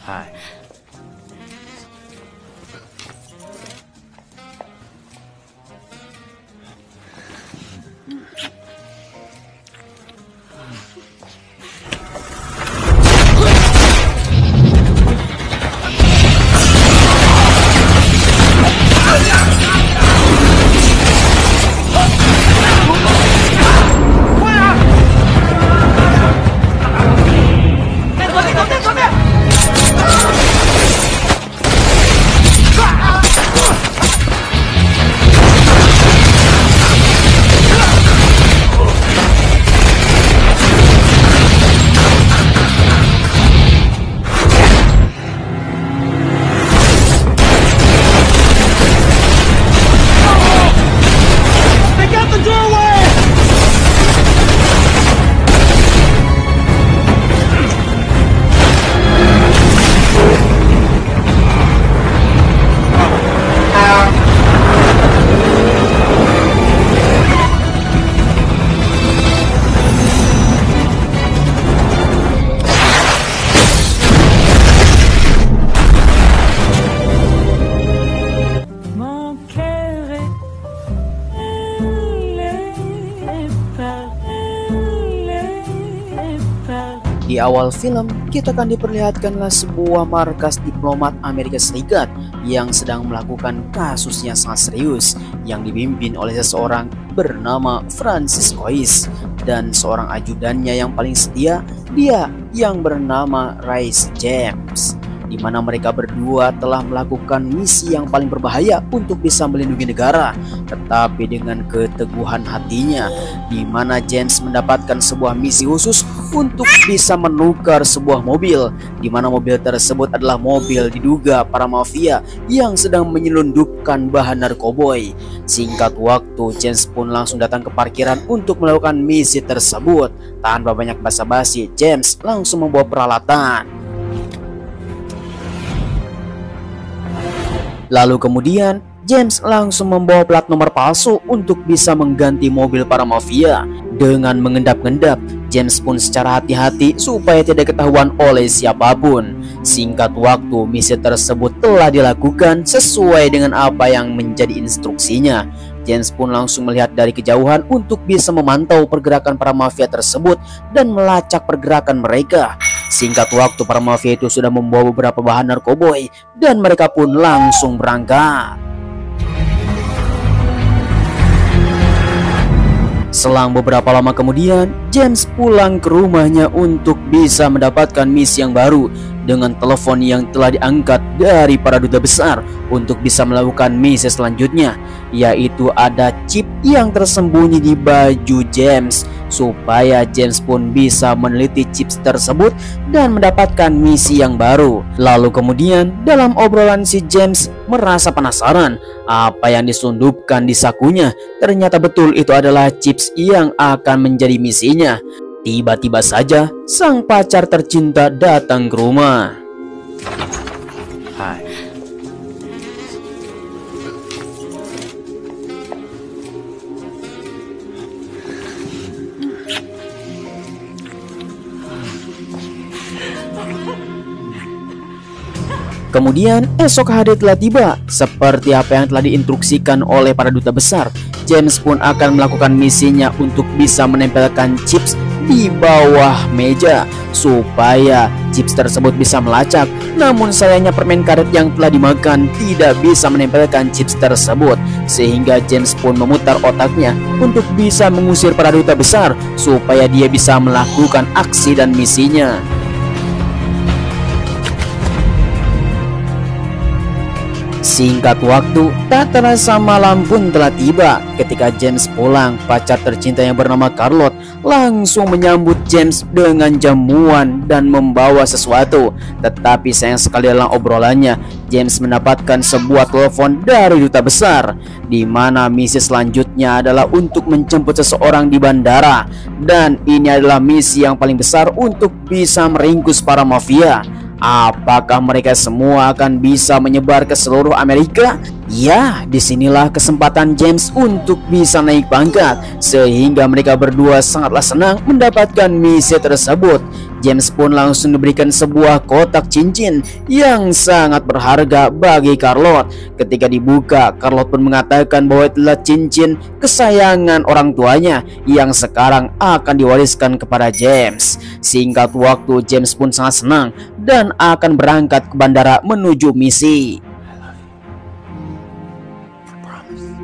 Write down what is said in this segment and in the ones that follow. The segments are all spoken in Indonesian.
Hai. Di awal film, kita akan diperlihatkanlah sebuah markas diplomat Amerika Serikat yang sedang melakukan kasus yang sangat serius yang dipimpin oleh seseorang bernama Francis Cois dan seorang ajudannya yang paling setia, dia yang bernama Rhys James, di mana mereka berdua telah melakukan misi yang paling berbahaya untuk bisa melindungi negara, tetapi dengan keteguhan hatinya, di mana James mendapatkan sebuah misi khusus untuk bisa menukar sebuah mobil, di mana mobil tersebut adalah mobil diduga para mafia yang sedang menyelundupkan bahan narkoboy. Singkat waktu, James pun langsung datang ke parkiran untuk melakukan misi tersebut. Tanpa banyak basa-basi, James langsung membawa peralatan. Lalu kemudian James langsung membawa plat nomor palsu untuk bisa mengganti mobil para mafia. Dengan mengendap-endap, James pun secara hati-hati supaya tidak ketahuan oleh siapapun. Singkat waktu, misi tersebut telah dilakukan sesuai dengan apa yang menjadi instruksinya. James pun langsung melihat dari kejauhan untuk bisa memantau pergerakan para mafia tersebut dan melacak pergerakan mereka. Singkat waktu, para mafia itu sudah membawa beberapa bahan narkoboy dan mereka pun langsung berangkat. Selang beberapa lama kemudian, James pulang ke rumahnya untuk bisa mendapatkan misi yang baru dengan telepon yang telah diangkat dari para duta besar untuk bisa melakukan misi selanjutnya, yaitu ada chip yang tersembunyi di baju James, supaya James pun bisa meneliti chip tersebut dan mendapatkan misi yang baru. Lalu kemudian dalam obrolan si James merasa penasaran apa yang diselundupkan di sakunya. Ternyata betul itu adalah chips yang akan menjadi misinya. Tiba-tiba saja sang pacar tercinta datang ke rumah. Hai. Kemudian esok hari telah tiba. Seperti apa yang telah diinstruksikan oleh para duta besar, James pun akan melakukan misinya untuk bisa menempelkan chips di bawah meja supaya chips tersebut bisa melacak. Namun sayangnya permen karet yang telah dimakan tidak bisa menempelkan chips tersebut, sehingga James pun memutar otaknya untuk bisa mengusir para duta besar supaya dia bisa melakukan aksi dan misinya. Singkat waktu, tak terasa malam pun telah tiba. Ketika James pulang, pacar tercinta yang bernama Charlotte langsung menyambut James dengan jamuan dan membawa sesuatu. Tetapi sayang sekali dalam obrolannya, James mendapatkan sebuah telepon dari duta besar, di mana misi selanjutnya adalah untuk menjemput seseorang di bandara. Dan ini adalah misi yang paling besar untuk bisa meringkus para mafia. Apakah mereka semua akan bisa menyebar ke seluruh Amerika? Ya, disinilah kesempatan James untuk bisa naik pangkat, sehingga mereka berdua sangatlah senang mendapatkan misi tersebut. James pun langsung diberikan sebuah kotak cincin yang sangat berharga bagi Charlotte. Ketika dibuka, Charlotte pun mengatakan bahwa itulah cincin kesayangan orang tuanya yang sekarang akan diwariskan kepada James. Singkat waktu, James pun sangat senang dan akan berangkat ke bandara menuju misi.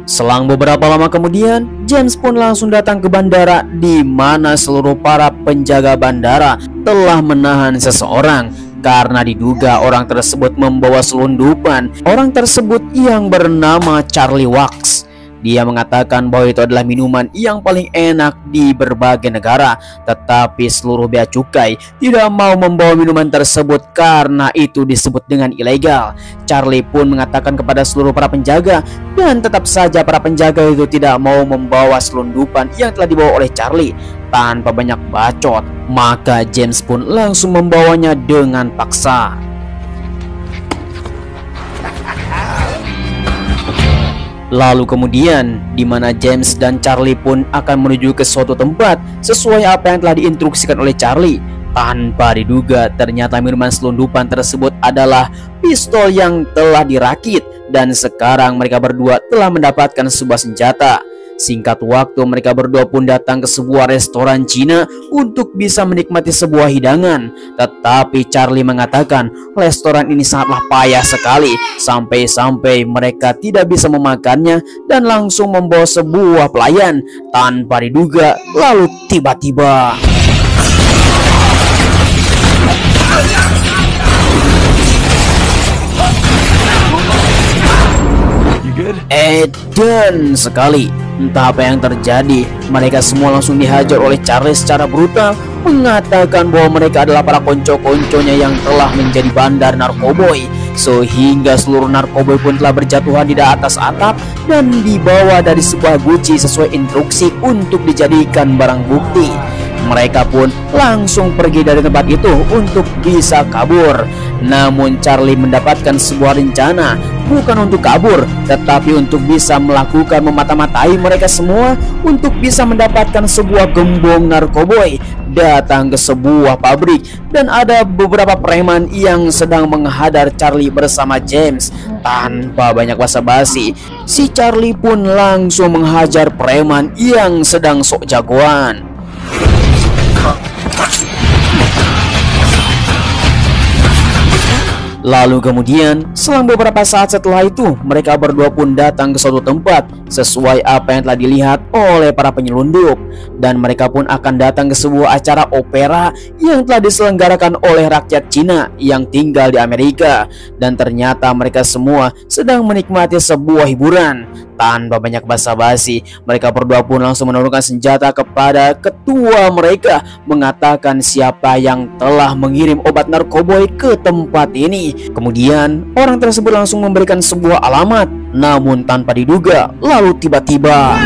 Selang beberapa lama kemudian, James pun langsung datang ke bandara di mana seluruh para penjaga bandara telah menahan seseorang karena diduga orang tersebut membawa selundupan. Orang tersebut yang bernama Charlie Wax. Dia mengatakan bahwa itu adalah minuman yang paling enak di berbagai negara, tetapi seluruh bea cukai tidak mau membawa minuman tersebut karena itu disebut dengan ilegal. Charlie pun mengatakan kepada seluruh para penjaga, dan tetap saja para penjaga itu tidak mau membawa selundupan yang telah dibawa oleh Charlie. Tanpa banyak bacot, maka James pun langsung membawanya dengan paksa. Lalu kemudian, di mana James dan Charlie pun akan menuju ke suatu tempat sesuai apa yang telah diinstruksikan oleh Charlie. Tanpa diduga, ternyata minuman selundupan tersebut adalah pistol yang telah dirakit, dan sekarang mereka berdua telah mendapatkan sebuah senjata. Singkat waktu, mereka berdua pun datang ke sebuah restoran Cina untuk bisa menikmati sebuah hidangan. Tetapi Charlie mengatakan restoran ini sangatlah payah sekali, sampai-sampai mereka tidak bisa memakannya dan langsung membawa sebuah pelayan. Tanpa diduga, lalu tiba-tiba edan sekali. Entah apa yang terjadi, mereka semua langsung dihajar oleh Charlie secara brutal, mengatakan bahwa mereka adalah para konco-konconya yang telah menjadi bandar narkoboy. Sehingga seluruh narkoboy pun telah berjatuhan di atas atap dan dibawa dari sebuah guci sesuai instruksi untuk dijadikan barang bukti. Mereka pun langsung pergi dari tempat itu untuk bisa kabur. Namun Charlie mendapatkan sebuah rencana, bukan untuk kabur, tetapi untuk bisa melakukan memata-matai mereka semua untuk bisa mendapatkan sebuah gembong narkoboy. Datang ke sebuah pabrik dan ada beberapa preman yang sedang menghadang Charlie bersama James. Tanpa banyak basa-basi, si Charlie pun langsung menghajar preman yang sedang sok jagoan. Lalu kemudian, selang beberapa saat setelah itu, mereka berdua pun datang ke suatu tempat sesuai apa yang telah dilihat oleh para penyelundup. Dan mereka pun akan datang ke sebuah acara opera yang telah diselenggarakan oleh rakyat Cina yang tinggal di Amerika. Dan ternyata mereka semua sedang menikmati sebuah hiburan. Tanpa banyak basa-basi, mereka berdua pun langsung menurunkan senjata kepada ketua mereka, mengatakan siapa yang telah mengirim obat narkoboy ke tempat ini. Kemudian orang tersebut langsung memberikan sebuah alamat, namun tanpa diduga, lalu tiba-tiba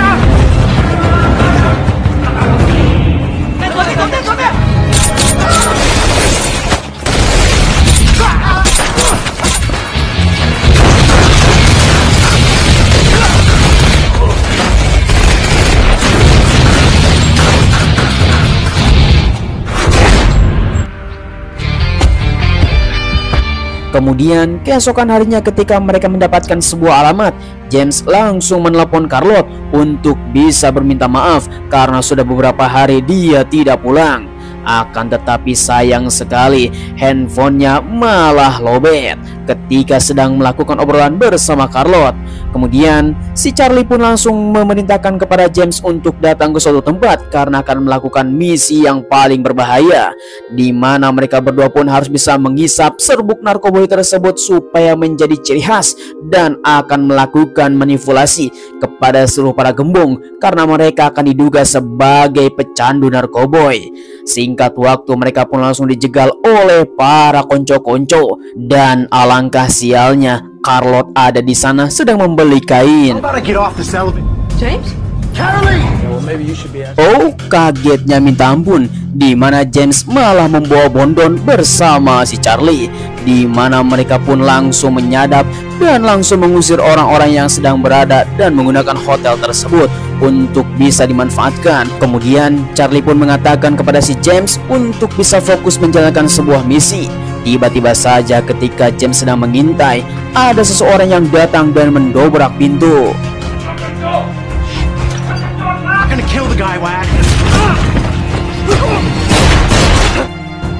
Kemudian keesokan harinya ketika mereka mendapatkan sebuah alamat, James langsung menelepon Charlotte untuk bisa berminta maaf karena sudah beberapa hari dia tidak pulang. Akan tetapi sayang sekali, handphonenya malah lowbat ketika sedang melakukan obrolan bersama Charlotte. Kemudian si Charlie pun langsung memerintahkan kepada James untuk datang ke suatu tempat karena akan melakukan misi yang paling berbahaya, di mana mereka berdua pun harus bisa menghisap serbuk narkoboy tersebut supaya menjadi ciri khas dan akan melakukan manipulasi kepada seluruh para gembong karena mereka akan diduga sebagai pecandu narkoboy. Singkat waktu, mereka pun langsung dijegal oleh para konco-konco, dan alangkah sialnya Charlotte ada di sana sedang membeli kain. James? Oh, kagetnya minta ampun, di mana James malah membawa Bondon bersama si Charlie, di mana mereka pun langsung menyadap dan langsung mengusir orang-orang yang sedang berada dan menggunakan hotel tersebut untuk bisa dimanfaatkan. Kemudian Charlie pun mengatakan kepada si James untuk bisa fokus menjalankan sebuah misi. Tiba-tiba saja ketika James sedang mengintai, ada seseorang yang datang dan mendobrak pintu.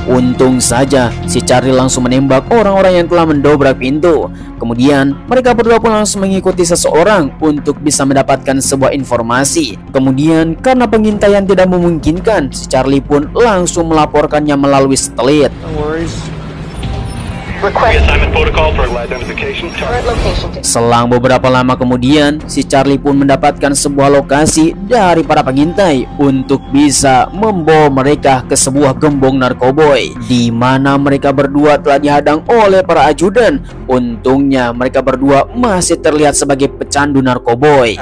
Untung saja si Charlie langsung menembak orang-orang yang telah mendobrak pintu. Kemudian mereka berdua pun langsung mengikuti seseorang untuk bisa mendapatkan sebuah informasi. Kemudian karena pengintaian tidak memungkinkan, si Charlie pun langsung melaporkannya melalui satelit. Selang beberapa lama kemudian, si Charlie pun mendapatkan sebuah lokasi dari para pengintai untuk bisa membawa mereka ke sebuah gembong narkoboy, di mana mereka berdua telah dihadang oleh para ajudan. Untungnya mereka berdua masih terlihat sebagai pecandu narkoboy.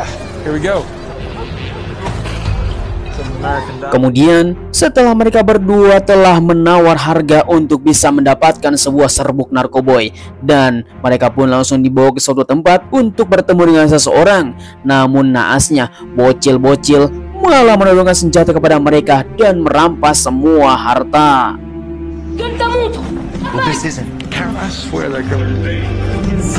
Kemudian setelah mereka berdua telah menawar harga untuk bisa mendapatkan sebuah serbuk narkoboy, dan mereka pun langsung dibawa ke suatu tempat untuk bertemu dengan seseorang. Namun naasnya bocil-bocil malah menodongkan senjata kepada mereka dan merampas semua harta.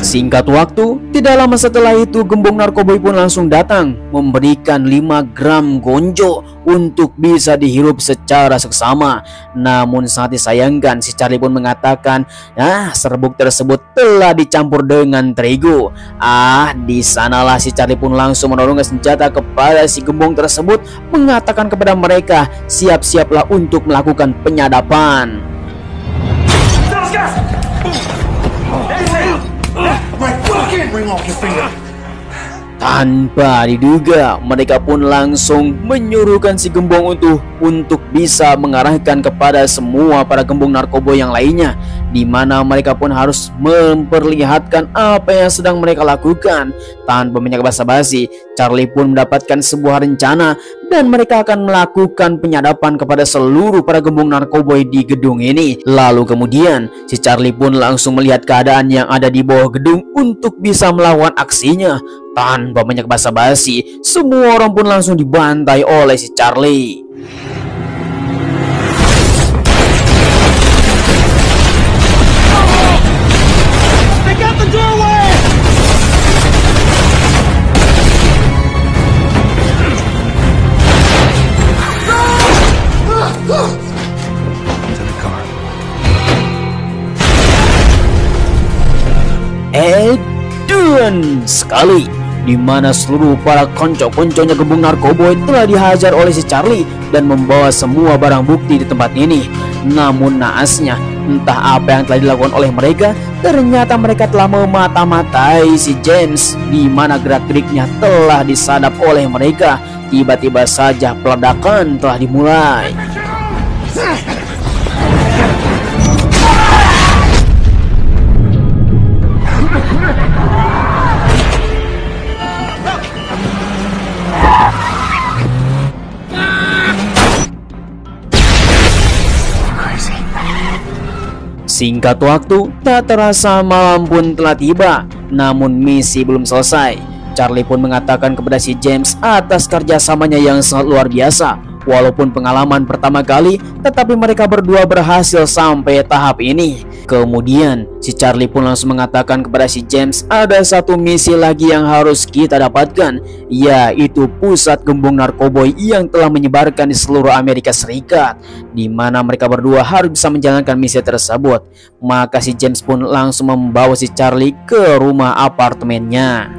Singkat waktu, tidak lama setelah itu gembong narkoboy pun langsung datang memberikan 5 gram gonjo untuk bisa dihirup secara seksama. Namun sangat disayangkan, si Charlie pun mengatakan, serbuk tersebut telah dicampur dengan terigu. Di sanalah si Charlie pun langsung menodongkan senjata kepada si gembong tersebut, mengatakan kepada mereka, siap-siaplah untuk melakukan penyadapan. Tanpa diduga, mereka pun langsung menyuruhkan si gembong untuk bisa mengarahkan kepada semua para gembong narkoboy yang lainnya, di mana mereka pun harus memperlihatkan apa yang sedang mereka lakukan. Tanpa banyak basa-basi, Charlie pun mendapatkan sebuah rencana dan mereka akan melakukan penyadapan kepada seluruh para gembong narkoboy di gedung ini. Lalu kemudian si Charlie pun langsung melihat keadaan yang ada di bawah gedung untuk bisa melawan aksinya. Tanpa banyak basa-basi, semua orang pun langsung dibantai oleh si Charlie. Dan sekali, di mana seluruh para konco-konconya gembong narkoboy telah dihajar oleh si Charlie dan membawa semua barang bukti di tempat ini. Namun naasnya, entah apa yang telah dilakukan oleh mereka, ternyata mereka telah memata-matai si James, di mana gerak-geriknya telah disadap oleh mereka. Tiba-tiba saja peledakan telah dimulai. Singkat waktu, tak terasa malam pun telah tiba. Namun misi belum selesai. Charlie pun mengatakan kepada si James atas kerjasamanya yang sangat luar biasa. Walaupun pengalaman pertama kali, tetapi mereka berdua berhasil sampai tahap ini. Kemudian si Charlie pun langsung mengatakan kepada si James, ada satu misi lagi yang harus kita dapatkan, yaitu pusat gembong narkoboy yang telah menyebarkan di seluruh Amerika Serikat, di mana mereka berdua harus bisa menjalankan misi tersebut. Maka si James pun langsung membawa si Charlie ke rumah apartemennya.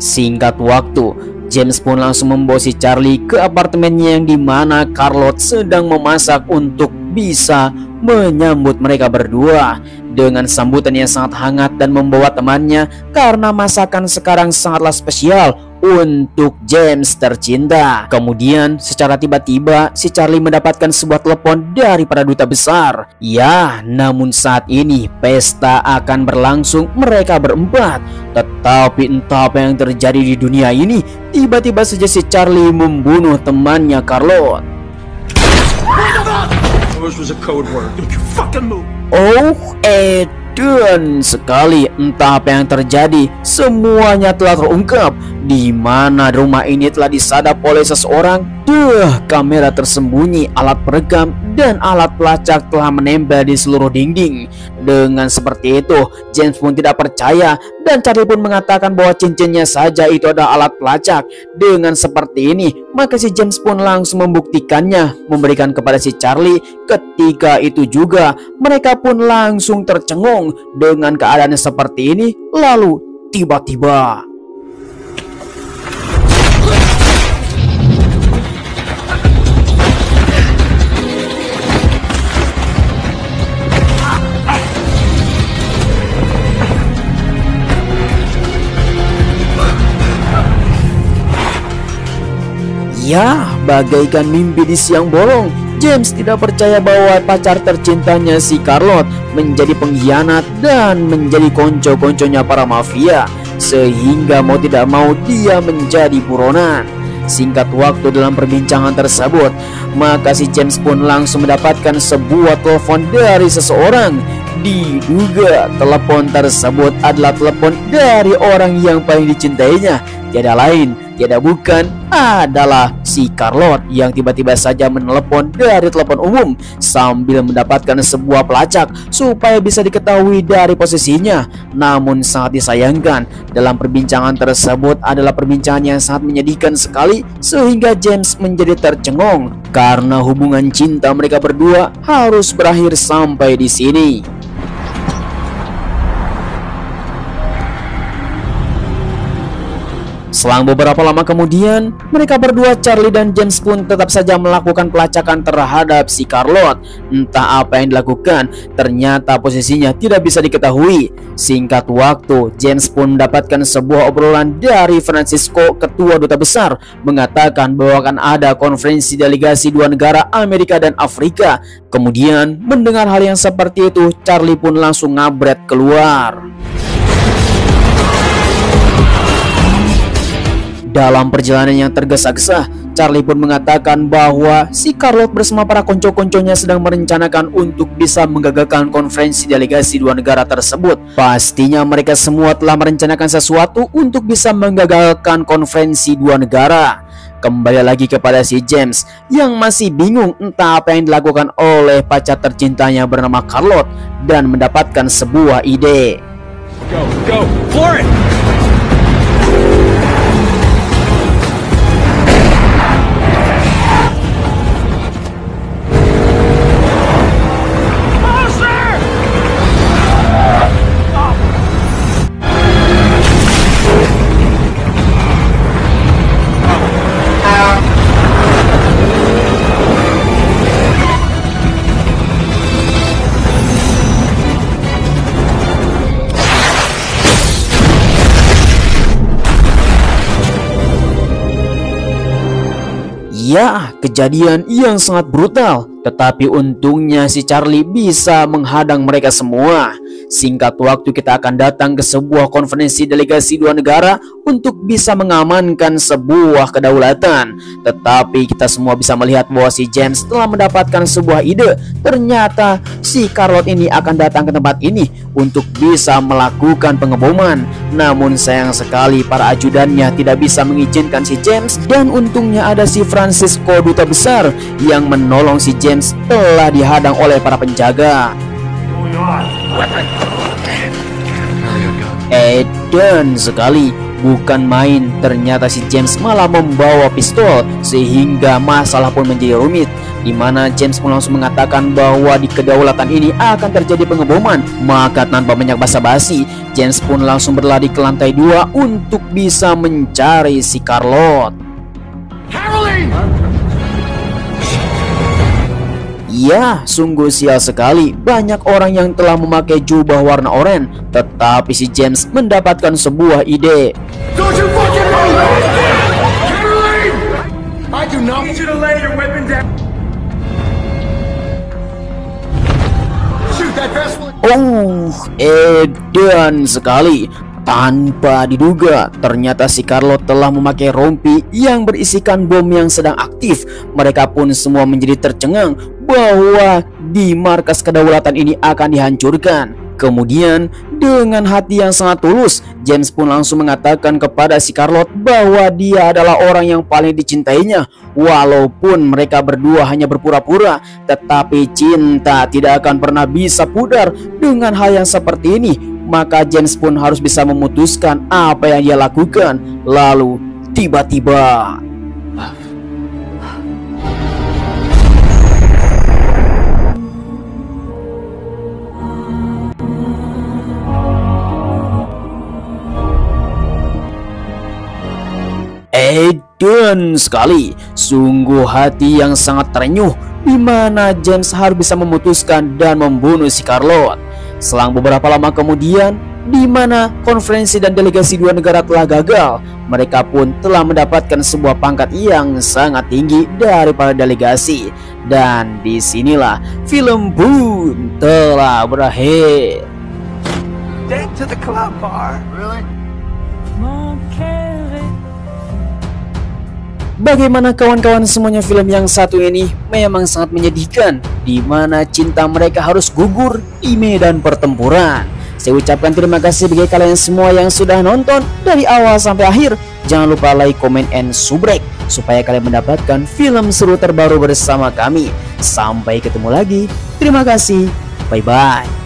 Singkat waktu, James pun langsung membawa si Charlie ke apartemennya yang dimana Charlotte sedang memasak untuk bisa menyambut mereka berdua dengan sambutan yang sangat hangat dan membawa temannya, karena masakan sekarang sangatlah spesial untuk James tercinta. Kemudian secara tiba-tiba si Charlie mendapatkan sebuah telepon dari para duta besar. Ya, namun saat ini pesta akan berlangsung mereka berempat. Tetapi entah apa yang terjadi di dunia ini, tiba-tiba saja si Charlie membunuh temannya Carlotte. Oh, dan sekali entah apa yang terjadi, semuanya telah terungkap, di mana rumah ini telah disadap oleh seseorang. Kamera tersembunyi, alat perekam, dan alat pelacak telah menempel di seluruh dinding. Dengan seperti itu, James pun tidak percaya, dan Charlie pun mengatakan bahwa cincinnya saja itu adalah alat pelacak. Dengan seperti ini, maka si James pun langsung membuktikannya, memberikan kepada si Charlie. Ketika itu juga, mereka pun langsung tercengung dengan keadaan seperti ini. Lalu tiba-tiba ya, bagaikan mimpi di siang bolong, James tidak percaya bahwa pacar tercintanya si Carlotte menjadi pengkhianat dan menjadi konco-konconya para mafia, sehingga mau tidak mau dia menjadi buronan. Singkat waktu dalam perbincangan tersebut, maka si James pun langsung mendapatkan sebuah telepon dari seseorang. Diduga telepon tersebut adalah telepon dari orang yang paling dicintainya. Tiada lain, tiada bukan, adalah si Carlotte yang tiba-tiba saja menelepon dari telepon umum sambil mendapatkan sebuah pelacak supaya bisa diketahui dari posisinya. Namun sangat disayangkan, dalam perbincangan tersebut adalah perbincangan yang sangat menyedihkan sekali, sehingga James menjadi tercengung karena hubungan cinta mereka berdua harus berakhir sampai di sini. Selang beberapa lama kemudian, mereka berdua, Charlie dan James pun tetap saja melakukan pelacakan terhadap si Carlotte. Entah apa yang dilakukan, ternyata posisinya tidak bisa diketahui. Singkat waktu, James pun mendapatkan sebuah obrolan dari Francisco, ketua duta besar, mengatakan bahwa akan ada konferensi delegasi dua negara, Amerika dan Afrika. Kemudian, mendengar hal yang seperti itu, Charlie pun langsung ngabret keluar. Dalam perjalanan yang tergesa-gesa, Charlie pun mengatakan bahwa si Carlotte bersama para konco-konconya sedang merencanakan untuk bisa menggagalkan konferensi delegasi dua negara tersebut. Pastinya mereka semua telah merencanakan sesuatu untuk bisa menggagalkan konferensi dua negara. Kembali lagi kepada si James yang masih bingung entah apa yang dilakukan oleh pacar tercintanya bernama Carlotte dan mendapatkan sebuah ide. Go, for it! Ya, kejadian yang sangat brutal. Tetapi untungnya si Charlie bisa menghadang mereka semua. Singkat waktu kita akan datang ke sebuah konferensi delegasi dua negara untuk bisa mengamankan sebuah kedaulatan. Tetapi kita semua bisa melihat bahwa si James telah mendapatkan sebuah ide. Ternyata si Carlotte ini akan datang ke tempat ini untuk bisa melakukan pengeboman. Namun sayang sekali para ajudannya tidak bisa mengizinkan si James. Dan untungnya ada si Francisco, duta besar, yang menolong si James telah dihadang oleh para penjaga. Dan sekali, bukan main, ternyata si James malah membawa pistol, sehingga masalah pun menjadi rumit, di mana James pun langsung mengatakan bahwa di kedaulatan ini akan terjadi pengeboman. Maka tanpa banyak basa-basi, James pun langsung berlari ke lantai 2 untuk bisa mencari si Carlotte. Ya, sungguh sial sekali. Banyak orang yang telah memakai jubah warna oranye, tetapi si James mendapatkan sebuah ide. Don't you fucking I do not need you to lay your weapon down. Shoot that vessel. Edan sekali. Tanpa diduga, ternyata si Carlo telah memakai rompi yang berisikan bom yang sedang aktif. Mereka pun semua menjadi tercengang bahwa di markas kedaulatan ini akan dihancurkan. Kemudian, dengan hati yang sangat tulus, James pun langsung mengatakan kepada si Carlo bahwa dia adalah orang yang paling dicintainya. Walaupun mereka berdua hanya berpura-pura, tetapi cinta tidak akan pernah bisa pudar dengan hal yang seperti ini. Maka James pun harus bisa memutuskan apa yang dia lakukan. Lalu tiba-tiba edan sekali. Sungguh hati yang sangat terenyuh di mana James harus bisa memutuskan dan membunuh si Carlo. Selang beberapa lama kemudian, di mana konferensi dan delegasi dua negara telah gagal, mereka pun telah mendapatkan sebuah pangkat yang sangat tinggi dari para delegasi. Dan disinilah film pun telah berakhir. Date to the club bar. Really? Bagaimana kawan-kawan semuanya, film yang satu ini memang sangat menyedihkan, di mana cinta mereka harus gugur di medan pertempuran. Saya ucapkan terima kasih bagi kalian semua yang sudah nonton dari awal sampai akhir. Jangan lupa like, comment, and subscribe supaya kalian mendapatkan film seru terbaru bersama kami. Sampai ketemu lagi. Terima kasih. Bye-bye.